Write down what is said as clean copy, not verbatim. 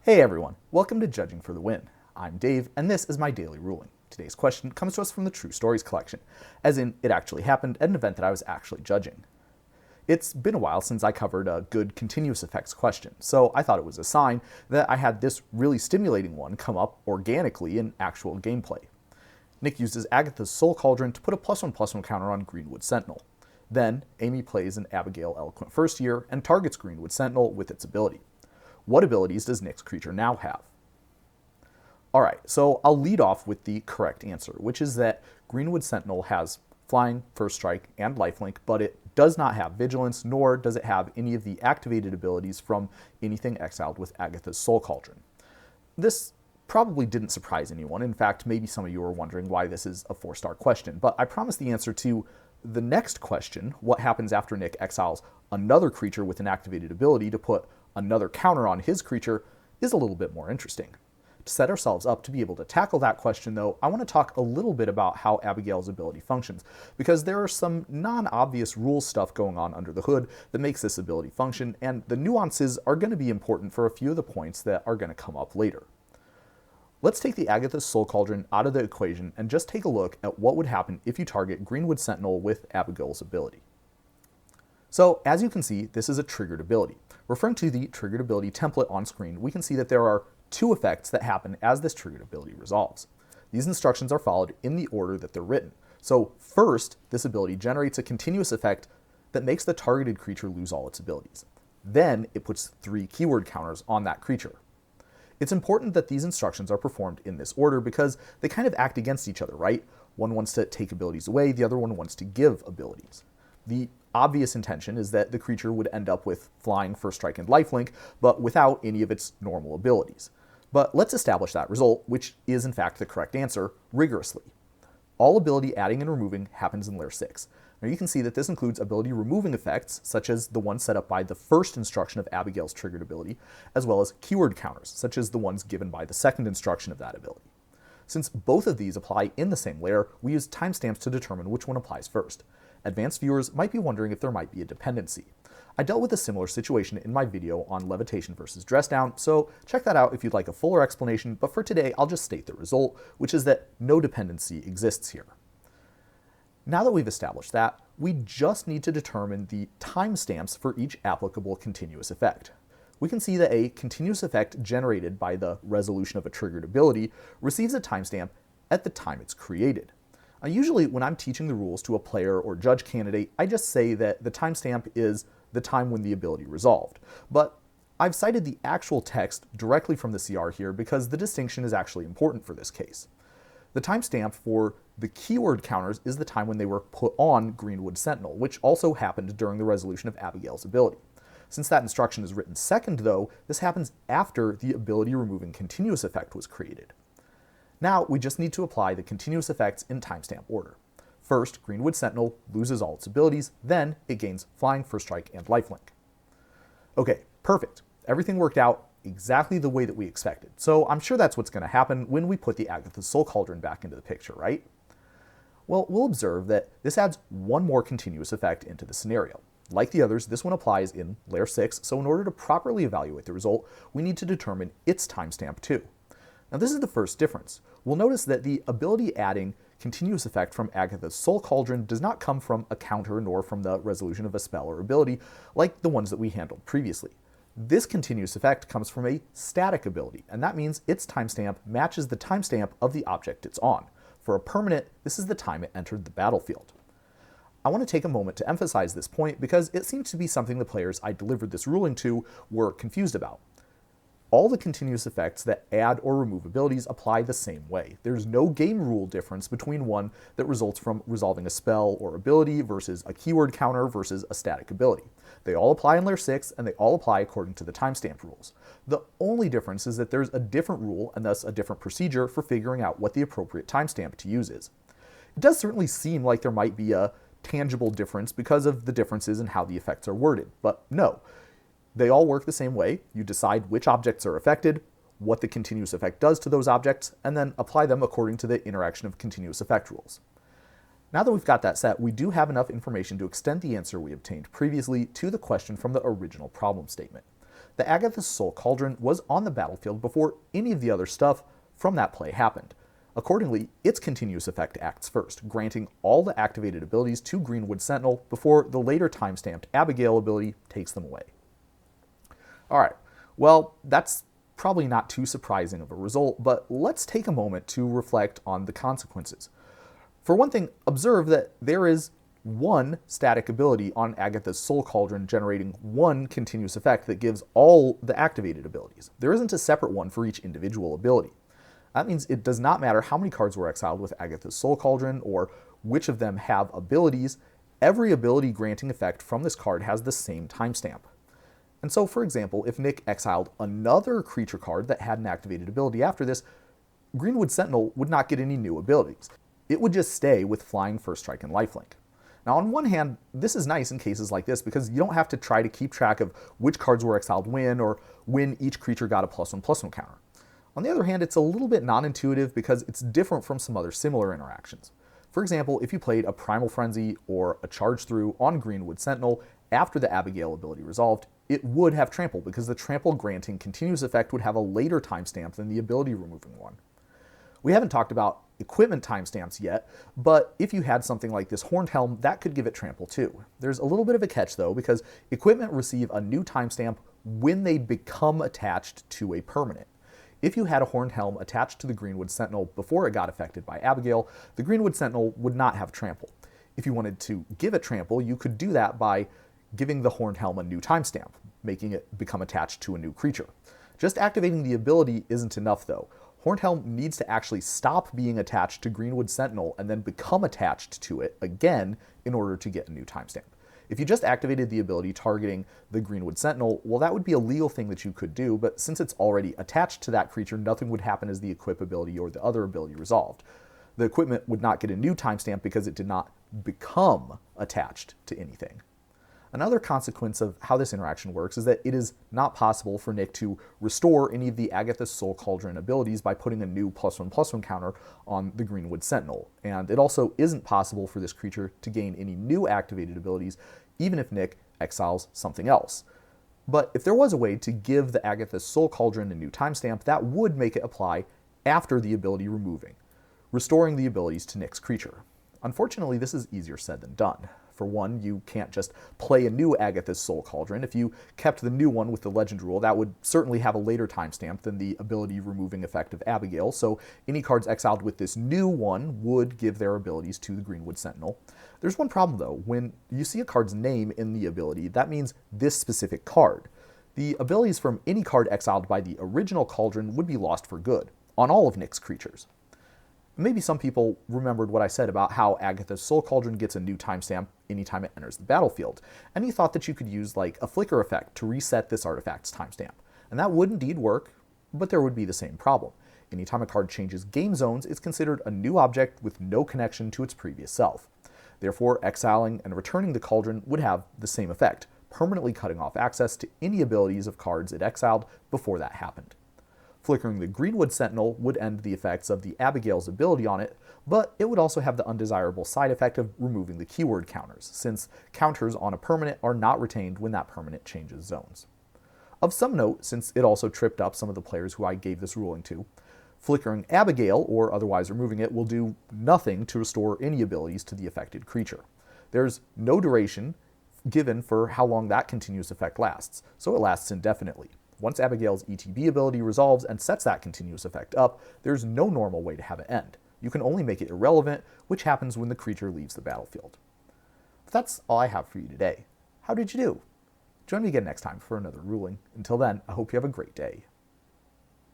Hey everyone, welcome to Judging for the Win. I'm Dave, and this is my daily ruling. Today's question comes to us from the True Stories collection, as in it actually happened at an event that I was actually judging. It's been a while since I covered a good continuous effects question, so I thought it was a sign that I had this really stimulating one come up organically in actual gameplay. Nick uses Agatha's Soul Cauldron to put a +1/+1 counter on Greenwood Sentinel. Then, Amy plays an Abigail Eloquent first year and targets Greenwood Sentinel with its ability. What abilities does Nick's creature now have? Alright, so I'll lead off with the correct answer, which is that Greenwood Sentinel has Flying, First Strike, and Lifelink, but it does not have Vigilance, nor does it have any of the activated abilities from anything exiled with Agatha's Soul Cauldron. This probably didn't surprise anyone. In fact, maybe some of you are wondering why this is a 4-star question, but I promise the answer to the next question, what happens after Nick exiles another creature with an activated ability to put another counter on his creature, is a little bit more interesting. To set ourselves up to be able to tackle that question, though, I want to talk a little bit about how Abigail's ability functions, because there are some non-obvious rule stuff going on under the hood that makes this ability function, and the nuances are going to be important for a few of the points that are going to come up later. Let's take the Agatha's Soul Cauldron out of the equation and just take a look at what would happen if you target Greenwood Sentinel with Abigail's ability. So, as you can see, this is a triggered ability. Referring to the triggered ability template on screen, we can see that there are two effects that happen as this triggered ability resolves. These instructions are followed in the order that they're written. So first, this ability generates a continuous effect that makes the targeted creature lose all its abilities. Then it puts 3 keyword counters on that creature. It's important that these instructions are performed in this order because they kind of act against each other, right? One wants to take abilities away, the other one wants to give abilities. The obvious intention is that the creature would end up with Flying, First Strike, and Lifelink, but without any of its normal abilities. But let's establish that result, which is in fact the correct answer, rigorously. All ability adding and removing happens in layer 6. Now you can see that this includes ability removing effects, such as the one set up by the first instruction of Abigail's triggered ability, as well as keyword counters, such as the ones given by the second instruction of that ability. Since both of these apply in the same layer, we use timestamps to determine which one applies first. Advanced viewers might be wondering if there might be a dependency. I dealt with a similar situation in my video on levitation versus dress down, so check that out if you'd like a fuller explanation, but for today I'll just state the result, which is that no dependency exists here. Now that we've established that, we just need to determine the timestamps for each applicable continuous effect. We can see that a continuous effect generated by the resolution of a triggered ability receives a timestamp at the time it's created. Usually when I'm teaching the rules to a player or judge candidate, I just say that the timestamp is the time when the ability resolved. But I've cited the actual text directly from the CR here because the distinction is actually important for this case. The timestamp for the keyword counters is the time when they were put on Greenwood Sentinel, which also happened during the resolution of Abigail's ability. Since that instruction is written second, though, this happens after the ability removing continuous effect was created. Now, we just need to apply the continuous effects in timestamp order. First, Greenwood Sentinel loses all its abilities, then it gains Flying, First Strike, and Lifelink. Okay, perfect. Everything worked out exactly the way that we expected, so I'm sure that's what's going to happen when we put the Agatha's Soul Cauldron back into the picture, right? Well, we'll observe that this adds one more continuous effect into the scenario. Like the others, this one applies in layer 6, so in order to properly evaluate the result, we need to determine its timestamp too. Now this is the first difference. We'll notice that the ability adding continuous effect from Agatha's Soul Cauldron does not come from a counter nor from the resolution of a spell or ability like the ones that we handled previously. This continuous effect comes from a static ability, and that means its timestamp matches the timestamp of the object it's on. For a permanent, this is the time it entered the battlefield. I want to take a moment to emphasize this point because it seems to be something the players I delivered this ruling to were confused about. All the continuous effects that add or remove abilities apply the same way. There's no game rule difference between one that results from resolving a spell or ability versus a keyword counter versus a static ability. They all apply in layer 6 and they all apply according to the timestamp rules. The only difference is that there's a different rule and thus a different procedure for figuring out what the appropriate timestamp to use is. It does certainly seem like there might be a tangible difference because of the differences in how the effects are worded, but no. They all work the same way. You decide which objects are affected, what the continuous effect does to those objects, and then apply them according to the interaction of continuous effect rules. Now that we've got that set, we do have enough information to extend the answer we obtained previously to the question from the original problem statement. the Agatha's Soul Cauldron was on the battlefield before any of the other stuff from that play happened. Accordingly, its continuous effect acts first, granting all the activated abilities to Greenwood Sentinel before the later time-stamped Abigail ability takes them away. Alright, well, that's probably not too surprising of a result, but let's take a moment to reflect on the consequences. For one thing, observe that there is one static ability on Agatha's Soul Cauldron generating one continuous effect that gives all the activated abilities. There isn't a separate one for each individual ability. That means it does not matter how many cards were exiled with Agatha's Soul Cauldron or which of them have abilities, every ability granting effect from this card has the same timestamp. And so, for example, if Nick exiled another creature card that had an activated ability after this, Greenwood Sentinel would not get any new abilities. It would just stay with Flying, First Strike, and Lifelink. Now, on one hand, this is nice in cases like this because you don't have to try to keep track of which cards were exiled when or when each creature got a +1/+1 counter. On the other hand, it's a little bit non-intuitive because it's different from some other similar interactions. For example, if you played a Primal Frenzy or a Charge Through on Greenwood Sentinel after the Abigail ability resolved, it would have Trample because the Trample granting continuous effect would have a later timestamp than the ability removing one. We haven't talked about equipment timestamps yet, but if you had something like this Horned Helm, that could give it Trample too. There's a little bit of a catch though, because equipment receive a new timestamp when they become attached to a permanent. If you had a Horned Helm attached to the Greenwood Sentinel before it got affected by Abigail, the Greenwood Sentinel would not have Trample. If you wanted to give it Trample, you could do that by giving the Horned Helm a new timestamp, making it become attached to a new creature. Just activating the ability isn't enough though. Horned Helm needs to actually stop being attached to Greenwood Sentinel and then become attached to it again in order to get a new timestamp. If you just activated the ability targeting the Greenwood Sentinel, well, that would be a legal thing that you could do, but since it's already attached to that creature, nothing would happen as the equip ability or the other ability resolved. The equipment would not get a new timestamp because it did not become attached to anything. Another consequence of how this interaction works is that it is not possible for Nick to restore any of the Agatha's Soul Cauldron abilities by putting a new +1/+1 counter on the Greenwood Sentinel, and it also isn't possible for this creature to gain any new activated abilities even if Nick exiles something else. But if there was a way to give the Agatha's Soul Cauldron a new timestamp, that would make it apply after the ability removing, restoring the abilities to Nick's creature. Unfortunately, this is easier said than done. For one, you can't just play a new Agatha's Soul Cauldron. If you kept the new one with the Legend rule, that would certainly have a later timestamp than the ability removing effect of Abigail, so any cards exiled with this new one would give their abilities to the Greenwood Sentinel. There's one problem though. When you see a card's name in the ability, that means this specific card. The abilities from any card exiled by the original Cauldron would be lost for good, on all of Nick's creatures. Maybe some people remembered what I said about how Agatha's Soul Cauldron gets a new timestamp anytime it enters the battlefield, and you thought that you could use like a flicker effect to reset this artifact's timestamp. And that would indeed work, but there would be the same problem. Anytime a card changes game zones, it's considered a new object with no connection to its previous self. Therefore, exiling and returning the Cauldron would have the same effect, permanently cutting off access to any abilities of cards it exiled before that happened. Flickering the Greenwood Sentinel would end the effects of the Abigail's ability on it, but it would also have the undesirable side effect of removing the keyword counters, since counters on a permanent are not retained when that permanent changes zones. Of some note, since it also tripped up some of the players who I gave this ruling to, flickering Abigail, or otherwise removing it, will do nothing to restore any abilities to the affected creature. There's no duration given for how long that continuous effect lasts, so it lasts indefinitely. Once Abigail's ETB ability resolves and sets that continuous effect up, there's no normal way to have it end. You can only make it irrelevant, which happens when the creature leaves the battlefield. But that's all I have for you today. How did you do? Join me again next time for another ruling. Until then, I hope you have a great day.